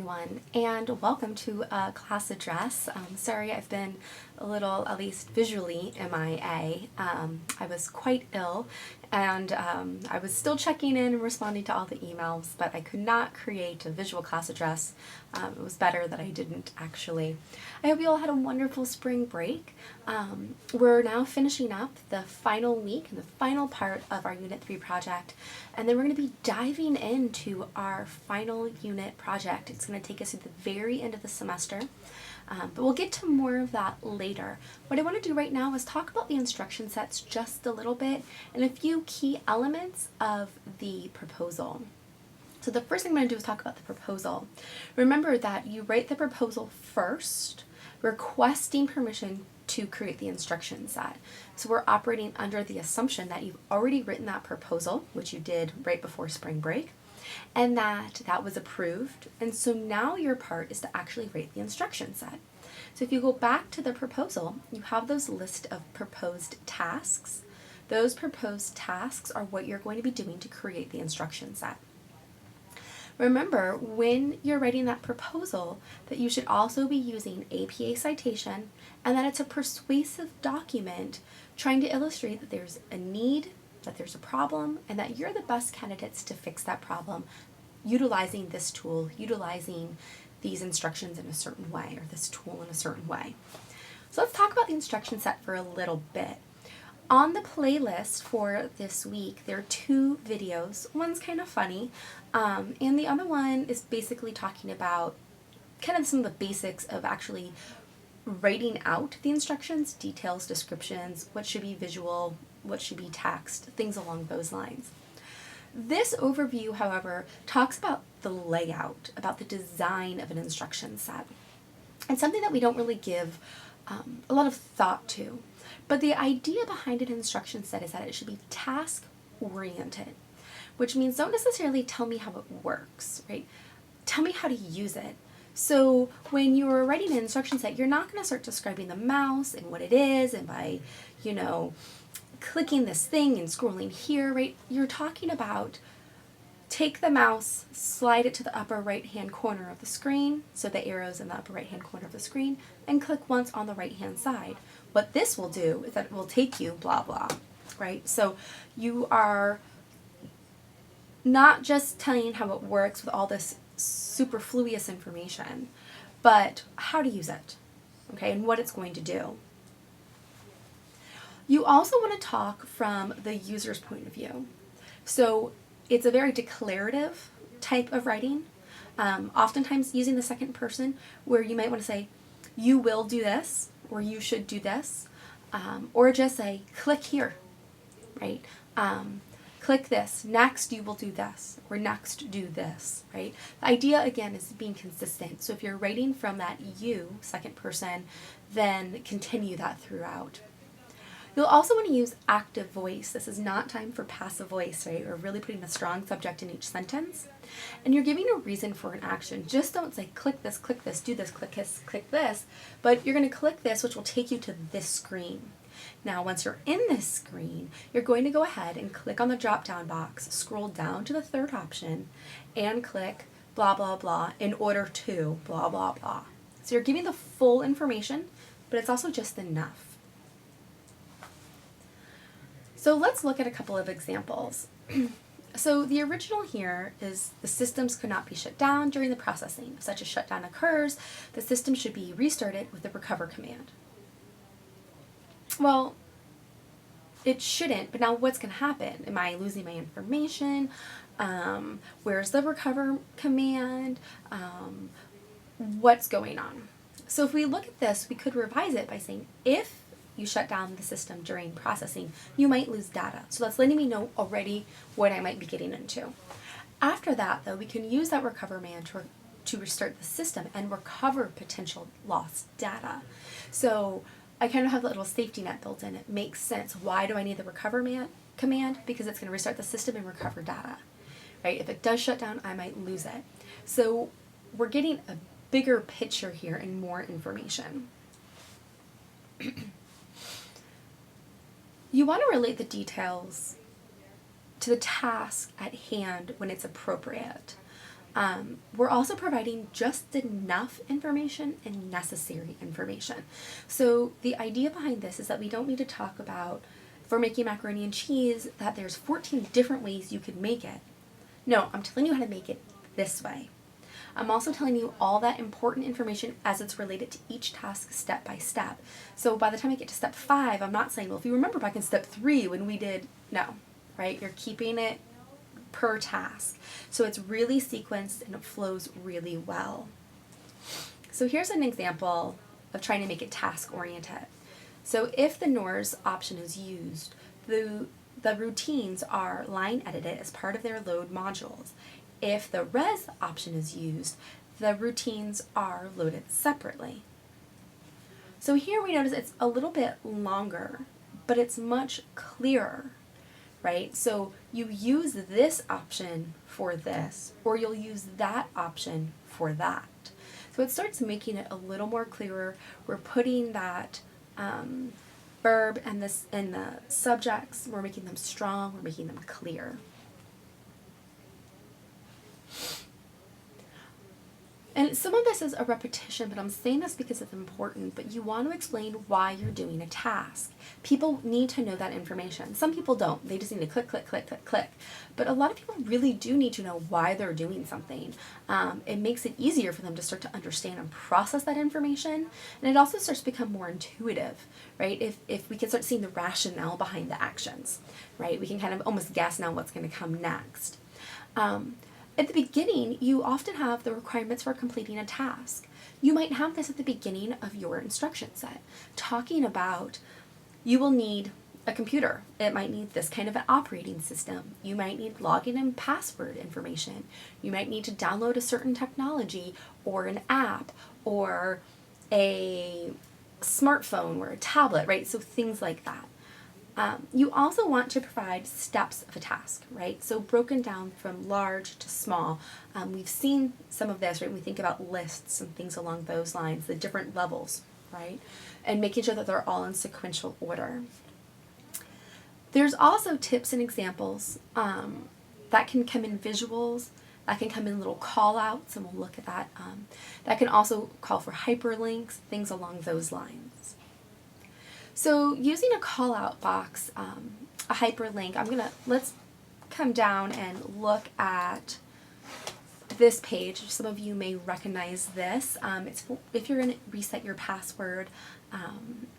everyone, and welcome to a class address. Sorry I've been a little, at least visually, MIA. I was quite ill, and I was still checking in and responding to all the emails, but I could not create a visual class address. It was better that I didn't, actually. I hope you all had a wonderful spring break. We're now finishing up the final week and the final part of our Unit 3 project, and then we're going to be diving into our final unit project. It's going to take us to the very end of the semester, but we'll get to more of that later. What I want to do right now is talk about the instruction sets just a little bit and a few key elements of the proposal. So the first thing I'm going to do is talk about the proposal. Remember that you write the proposal first, requesting permission to create the instruction set. So we're operating under the assumption that you've already written that proposal, which you did right before spring break, and that was approved. And so now your part is to actually write the instruction set. So if you go back to the proposal, you have those list of proposed tasks. Those proposed tasks are what you're going to be doing to create the instruction set. Remember, when you're writing that proposal, that you should also be using APA citation and that it's a persuasive document trying to illustrate that there's a need, that there's a problem, and that you're the best candidates to fix that problem utilizing this tool, utilizing these instructions in a certain way, or this tool in a certain way. So let's talk about the instruction set for a little bit. On the playlist for this week, there are two videos. One's kind of funny, and the other one is basically talking about kind of some of the basics of actually writing out the instructions, details, descriptions, what should be visual, what should be text, things along those lines. This overview, however, talks about the layout, about the design of an instruction set. It's something that we don't really give a lot of thought to. But the idea behind an instruction set is that it should be task-oriented, which means don't necessarily tell me how it works, right? Tell me how to use it. So when you're writing an instruction set, you're not going to start describing the mouse and what it is and by, clicking this thing and scrolling here, right? You're talking about take the mouse, slide it to the upper right-hand corner of the screen, so the arrow's in the upper right-hand corner of the screen, and click once on the right-hand side. What this will do is that it will take you blah, blah, right? So you are not just telling how it works with all this superfluous information, but how to use it, okay, and what it's going to do. You also want to talk from the user's point of view. So it's a very declarative type of writing, oftentimes using the second person, where you might want to say, you will do this, or you should do this, or just say, click here, right? Click this, next you will do this, or next do this, right? The idea, again, is being consistent. So if you're writing from that you, second person, then continue that throughout. You'll also want to use active voice. This is not time for passive voice, right? We're really putting a strong subject in each sentence. And you're giving a reason for an action. Just don't say click this, do this, click this, but you're going to click this, which will take you to this screen. Now, once you're in this screen, you're going to go ahead and click on the drop-down box, scroll down to the third option, and click blah, blah, blah in order to blah, blah, blah. So you're giving the full information, but it's also just enough. So let's look at a couple of examples. So the original here is the systems could not be shut down during the processing. If such a shutdown occurs, the system should be restarted with the recover command. Well, it shouldn't, but now what's going to happen? Am I losing my information? Where's the recover command? What's going on? So if we look at this, we could revise it by saying if you shut down the system during processing, you might lose data. So that's letting me know already what I might be getting into. After that, though, we can use that recover command to restart the system and recover potential lost data. So I kind of have a little safety net built in. It makes sense. Why do I need the recover command? Because it's going to restart the system and recover data, right? If it does shut down, I might lose it. So we're getting a bigger picture here and more information. You want to relate the details to the task at hand when it's appropriate. We're also providing just enough information and necessary information. So the idea behind this is that we don't need to talk about, for making macaroni and cheese, that there's 14 different ways you could make it. No, I'm telling you how to make it this way. I'm also telling you all that important information as it's related to each task step by step. So by the time I get to step 5, I'm not saying, well, if you remember back in step 3 when we did, no, right? You're keeping it per task. So it's really sequenced and it flows really well. So here's an example of trying to make it task oriented. So if the NORS option is used, the routines are line edited as part of their load modules. If the res option is used, the routines are loaded separately. So here we notice it's a little bit longer, but it's much clearer, right? So you use this option for this, or you'll use that option for that. So it starts making it a little more clearer. We're putting that verb and this in the subjects. We're making them strong. We're making them clear. And some of this is a repetition, but I'm saying this because it's important, but you want to explain why you're doing a task. People need to know that information. Some people don't. They just need to click, click, click, click, click. But a lot of people really do need to know why they're doing something. It makes it easier for them to start to understand and process that information. And it also starts to become more intuitive, right? If we can start seeing the rationale behind the actions, right? We can kind of almost guess now what's going to come next. At the beginning, you often have the requirements for completing a task. You might have this at the beginning of your instruction set, talking about you will need a computer. It might need this kind of an operating system. You might need login and password information. You might need to download a certain technology or an app or a smartphone or a tablet, right? So things like that. You also want to provide steps of a task, right? So broken down from large to small. We've seen some of this, right? We think about lists and things along those lines, the different levels, right? And making sure that they're all in sequential order. There's also tips and examples that can come in visuals, that can come in little call outs, and we'll look at that. That can also call for hyperlinks, things along those lines. So using a call-out box, a hyperlink, let's come down and look at this page. Some of you may recognize this. It's if you're going to reset your password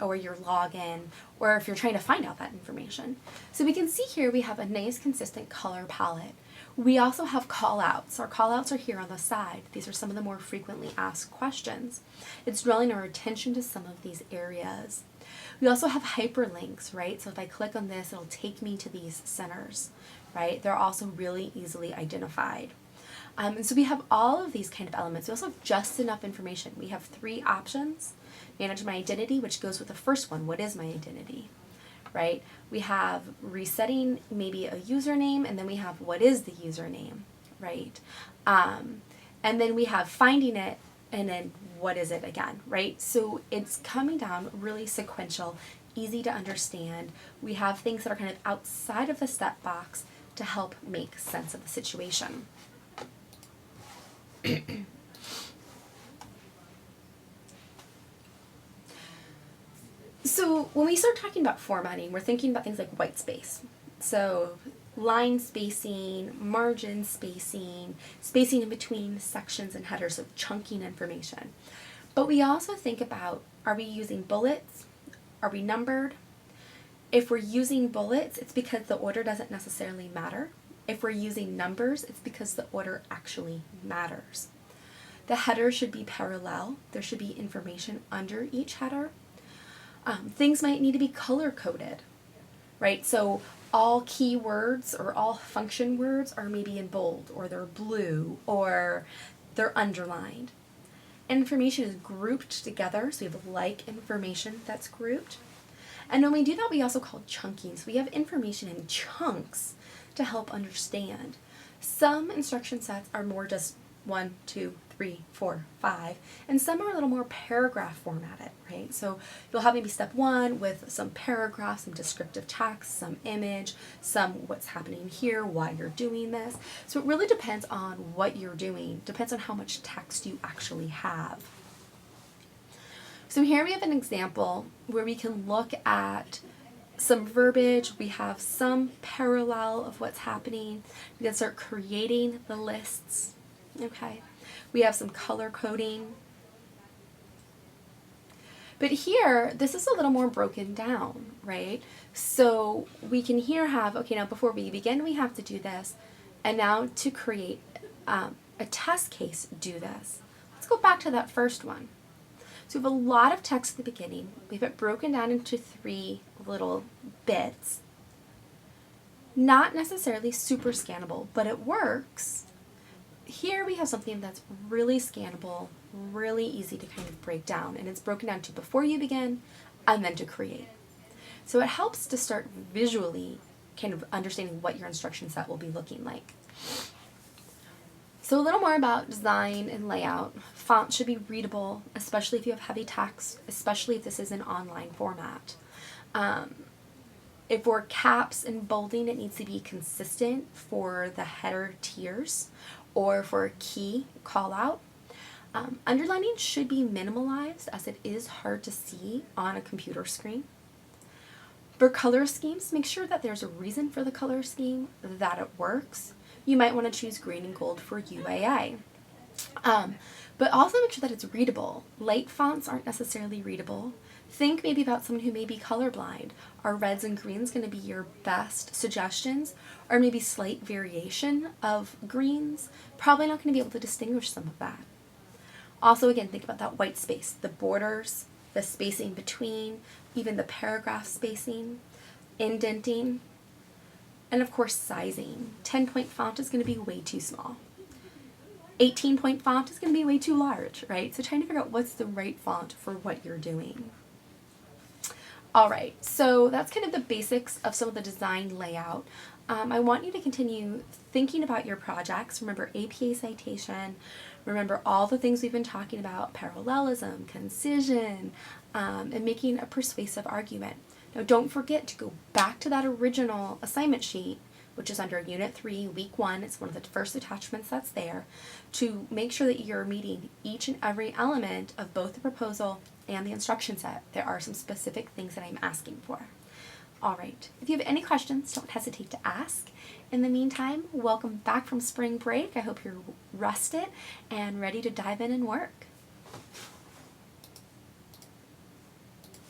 or your login, or if you're trying to find out that information. So we can see here we have a nice consistent color palette. We also have call-outs. Our call-outs are here on the side. These are some of the more frequently asked questions. It's drawing our attention to some of these areas. We also have hyperlinks, right? So if I click on this, it'll take me to these centers, right? They're also really easily identified. And so we have all of these kind of elements. We also have just enough information. We have 3 options. Manage my identity, which goes with the first one. What is my identity, right? We have resetting maybe a username, and then we have what is the username, right? And then we have finding it, and then what is it again, right? So it's coming down really sequential, easy to understand. We have things that are kind of outside of the step box to help make sense of the situation. So when we start talking about formatting, we're thinking about things like white space. So line spacing, margin spacing, spacing in between sections and headers, so chunking information. But we also think about, are we using bullets? Are we numbered? If we're using bullets, it's because the order doesn't necessarily matter. If we're using numbers, it's because the order actually matters. The header should be parallel. There should be information under each header. Things might need to be color-coded, right? So all keywords or all function words are maybe in bold, or they're blue, or they're underlined. Information is grouped together, so we have like information that's grouped. And when we do that, we also call chunking. So we have information in chunks to help understand. Some instruction sets are more just 1, 2, 3, 4, 5, and some are a little more paragraph formatted, right? So you'll have maybe step 1 with some paragraphs, some descriptive text, some image, some what's happening here, why you're doing this. So it really depends on what you're doing, depends on how much text you actually have. So here we have an example where we can look at some verbiage, we have some parallel of what's happening. We can start creating the lists, okay? We have some color coding. But here, this is a little more broken down, right? So we can here have, okay, now before we begin, we have to do this. And now to create a test case, do this. Let's go back to that first one. So we have a lot of text at the beginning. We have it broken down into 3 little bits. Not necessarily super scannable, but it works. Here we have something that's really scannable, really easy to kind of break down, and it's broken down to before you begin and then to create. So it helps to start visually kind of understanding what your instruction set will be looking like. So a little more about design and layout. Font should be readable, especially if you have heavy text, especially if this is an online format. If we're caps and bolding, it needs to be consistent for the header tiers or for a key call out. Underlining should be minimalized as it is hard to see on a computer screen. For color schemes, make sure that there's a reason for the color scheme, that it works. You might want to choose green and gold for UAA. But also make sure that it's readable. Light fonts aren't necessarily readable. Think maybe about someone who may be colorblind. Are reds and greens going to be your best suggestions? Or maybe slight variation of greens? Probably not going to be able to distinguish some of that. Also, again, think about that white space, the borders, the spacing between, even the paragraph spacing, indenting, and of course sizing. 10-point font is going to be way too small. 18-point font is going to be way too large, right? So trying to figure out what's the right font for what you're doing. All right, so that's kind of the basics of some of the design layout. I want you to continue thinking about your projects. Remember APA citation. Remember all the things we've been talking about, parallelism, concision, and making a persuasive argument. Now don't forget to go back to that original assignment sheet, which is under Unit 3, Week 1. It's one of the first attachments that's there, to make sure that you're meeting each and every element of both the proposal and the instruction set. There are some specific things that I'm asking for. All right, if you have any questions, don't hesitate to ask. In the meantime, welcome back from spring break. I hope you're rested and ready to dive in and work.